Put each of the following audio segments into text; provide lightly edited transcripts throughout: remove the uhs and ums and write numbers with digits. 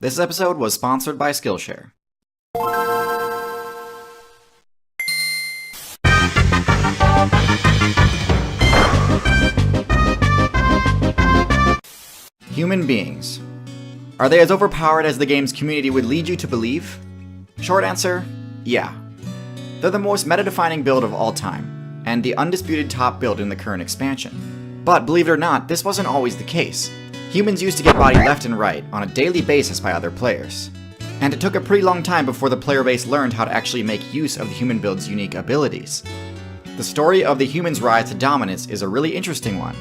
This episode was sponsored by Skillshare. Human beings. Are they as overpowered as the game's community would lead you to believe? Short answer, yeah. They're the most meta-defining build of all time, and the undisputed top build in the current expansion. But believe it or not, this wasn't always the case. Humans used to get bodied left and right on a daily basis by other players. And it took a pretty long time before the player base learned how to actually make use of the human build's unique abilities. The story of the humans' rise to dominance is a really interesting one.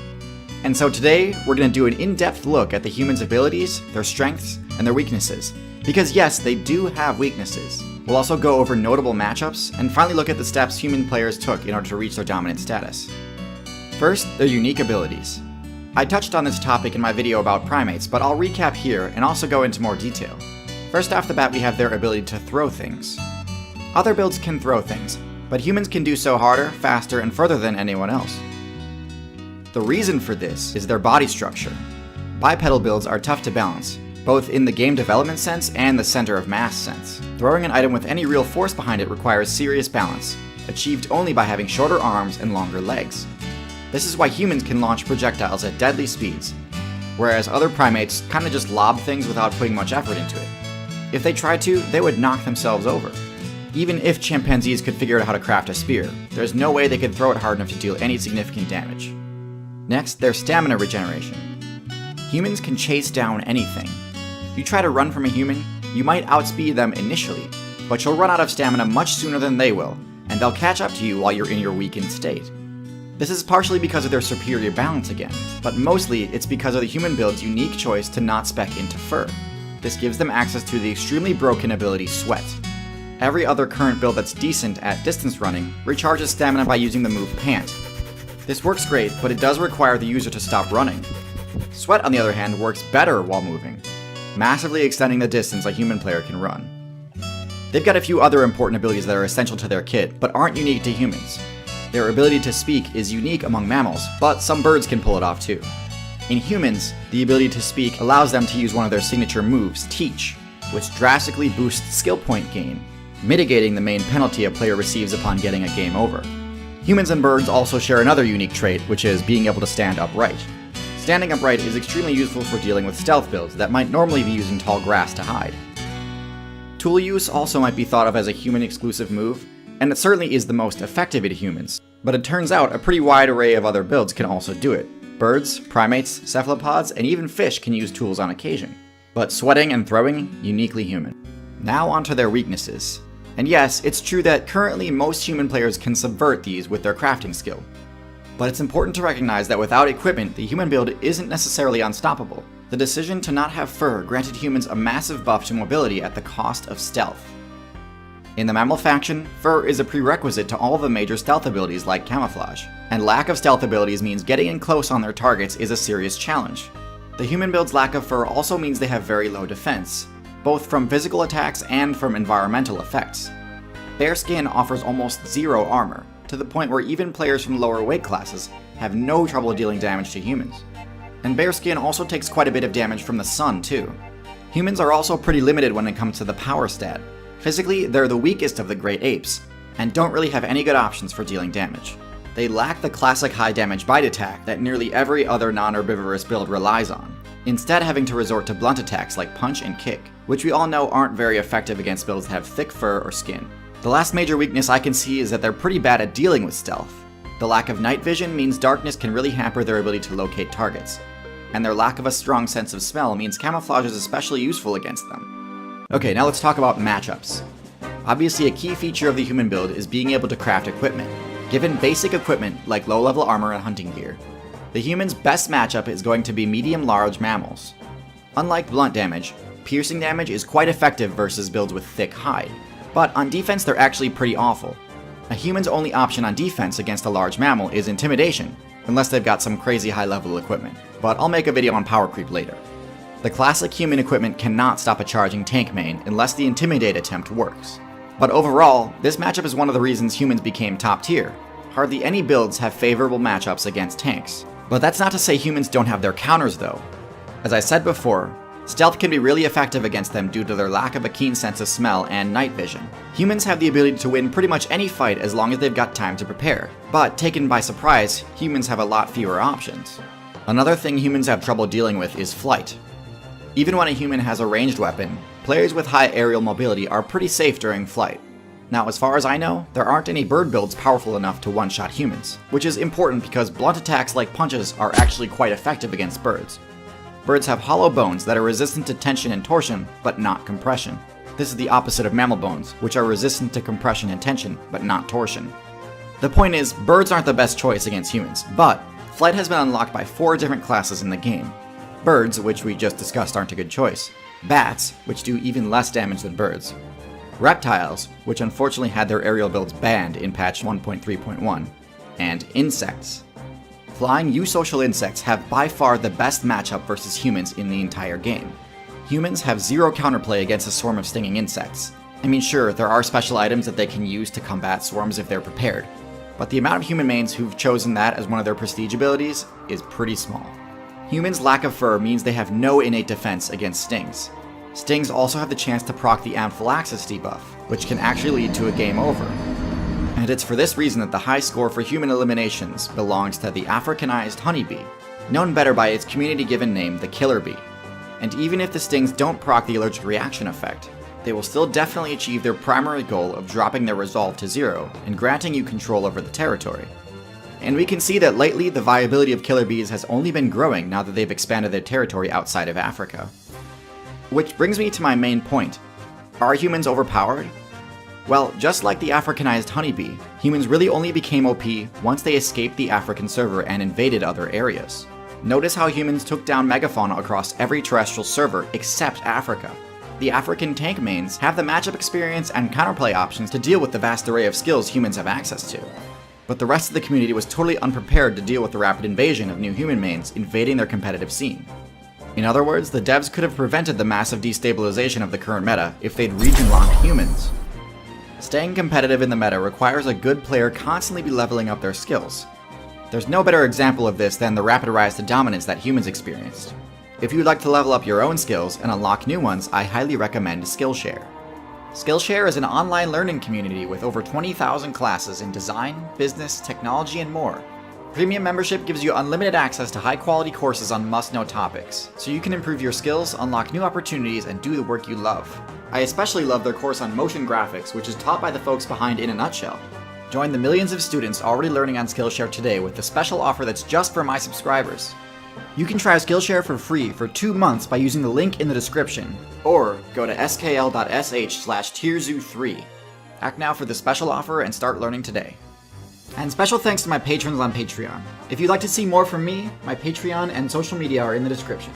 And so today, we're going to do an in-depth look at the humans' abilities, their strengths, and their weaknesses. Because yes, they do have weaknesses. We'll also go over notable matchups, and finally look at the steps human players took in order to reach their dominant status. First, their unique abilities. I touched on this topic in my video about primates, but I'll recap here and also go into more detail. First off the bat, we have their ability to throw things. Other builds can throw things, but humans can do so harder, faster, and further than anyone else. The reason for this is their body structure. Bipedal builds are tough to balance, both in the game development sense and the center of mass sense. Throwing an item with any real force behind it requires serious balance, achieved only by having shorter arms and longer legs. This is why humans can launch projectiles at deadly speeds, whereas other primates kinda just lob things without putting much effort into it. If they tried to, they would knock themselves over. Even if chimpanzees could figure out how to craft a spear, there's no way they could throw it hard enough to deal any significant damage. Next, their stamina regeneration. Humans can chase down anything. If you try to run from a human, you might outspeed them initially, but you'll run out of stamina much sooner than they will, and they'll catch up to you while you're in your weakened state. This is partially because of their superior balance again, but mostly it's because of the human build's unique choice to not spec into fur. This gives them access to the extremely broken ability Sweat. Every other current build that's decent at distance running recharges stamina by using the move Pant. This works great, but it does require the user to stop running. Sweat, on the other hand, works better while moving, massively extending the distance a human player can run. They've got a few other important abilities that are essential to their kit, but aren't unique to humans. Their ability to speak is unique among mammals, but some birds can pull it off too. In humans, the ability to speak allows them to use one of their signature moves, Teach, which drastically boosts skill point gain, mitigating the main penalty a player receives upon getting a game over. Humans and birds also share another unique trait, which is being able to stand upright. Standing upright is extremely useful for dealing with stealth builds that might normally be using tall grass to hide. Tool use also might be thought of as a human-exclusive move, and it certainly is the most effective to humans, but it turns out a pretty wide array of other builds can also do it. Birds, primates, cephalopods, and even fish can use tools on occasion. But sweating and throwing, uniquely human. Now onto their weaknesses. And yes, it's true that currently most human players can subvert these with their crafting skill. But it's important to recognize that without equipment, the human build isn't necessarily unstoppable. The decision to not have fur granted humans a massive buff to mobility at the cost of stealth. In the mammal faction, fur is a prerequisite to all of the major stealth abilities like camouflage, and lack of stealth abilities means getting in close on their targets is a serious challenge. The human build's lack of fur also means they have very low defense, both from physical attacks and from environmental effects. Bare skin offers almost zero armor, to the point where even players from lower weight classes have no trouble dealing damage to humans. And bare skin also takes quite a bit of damage from the sun too. Humans are also pretty limited when it comes to the power stat. Physically, they're the weakest of the great apes, and don't really have any good options for dealing damage. They lack the classic high damage bite attack that nearly every other non-herbivorous build relies on, instead having to resort to blunt attacks like punch and kick, which we all know aren't very effective against builds that have thick fur or skin. The last major weakness I can see is that they're pretty bad at dealing with stealth. The lack of night vision means darkness can really hamper their ability to locate targets, and their lack of a strong sense of smell means camouflage is especially useful against them. Okay, now let's talk about matchups. Obviously, a key feature of the human build is being able to craft equipment. Given basic equipment like low-level armor and hunting gear, the human's best matchup is going to be medium-large mammals. Unlike blunt damage, piercing damage is quite effective versus builds with thick hide, but on defense they're actually pretty awful. A human's only option on defense against a large mammal is intimidation, unless they've got some crazy high-level equipment, but I'll make a video on power creep later. The classic human equipment cannot stop a charging tank main unless the intimidate attempt works. But overall, this matchup is one of the reasons humans became top tier. Hardly any builds have favorable matchups against tanks. But that's not to say humans don't have their counters though. As I said before, Stealth can be really effective against them due to their lack of a keen sense of smell and night vision. Humans have the ability to win pretty much any fight as long as they've got time to prepare, but taken by surprise, humans have a lot fewer options. Another thing humans have trouble dealing with is flight. Even when a human has a ranged weapon, players with high aerial mobility are pretty safe during flight. Now, as far as I know, there aren't any bird builds powerful enough to one-shot humans, which is important because blunt attacks like punches are actually quite effective against birds. Birds have hollow bones that are resistant to tension and torsion, but not compression. This is the opposite of mammal bones, which are resistant to compression and tension, but not torsion. The point is, birds aren't the best choice against humans, but flight has been unlocked by 4 different classes in the game. Birds, which we just discussed aren't a good choice. Bats, which do even less damage than birds. Reptiles, which unfortunately had their aerial builds banned in patch 1.3.1. And insects. Flying eusocial insects have by far the best matchup versus humans in the entire game. Humans have 0 counterplay against a swarm of stinging insects. I mean, sure, there are special items that they can use to combat swarms if they're prepared, but the amount of human mains who've chosen that as one of their prestige abilities is pretty small. Humans' lack of fur means they have no innate defense against stings. Stings also have the chance to proc the anaphylaxis debuff, which can actually lead to a game over. And it's for this reason that the high score for human eliminations belongs to the Africanized honeybee, known better by its community-given name, the killer bee. And even if the stings don't proc the allergic reaction effect, they will still definitely achieve their primary goal of dropping their resolve to 0 and granting you control over the territory. And we can see that lately the viability of killer bees has only been growing now that they've expanded their territory outside of Africa. Which brings me to my main point. Are humans overpowered? Well, just like the Africanized honeybee, humans really only became OP once they escaped the African server and invaded other areas. Notice how humans took down megafauna across every terrestrial server except Africa. The African tank mains have the matchup experience and counterplay options to deal with the vast array of skills humans have access to. But the rest of the community was totally unprepared to deal with the rapid invasion of new human mains invading their competitive scene. In other words, the devs could have prevented the massive destabilization of the current meta if they'd region-locked humans. Staying competitive in the meta requires a good player constantly be leveling up their skills. There's no better example of this than the rapid rise to dominance that humans experienced. If you'd like to level up your own skills and unlock new ones, I highly recommend Skillshare. Skillshare is an online learning community with over 20,000 classes in design, business, technology, and more. Premium membership gives you unlimited access to high-quality courses on must-know topics, so you can improve your skills, unlock new opportunities, and do the work you love. I especially love their course on motion graphics, which is taught by the folks behind In a Nutshell. Join the millions of students already learning on Skillshare today with the special offer that's just for my subscribers. You can try Skillshare for free for 2 months by using the link in the description, or go to skl.sh/TierZoo3. Act now for the special offer and start learning today. And special thanks to my patrons on Patreon. If you'd like to see more from me, my Patreon and social media are in the description.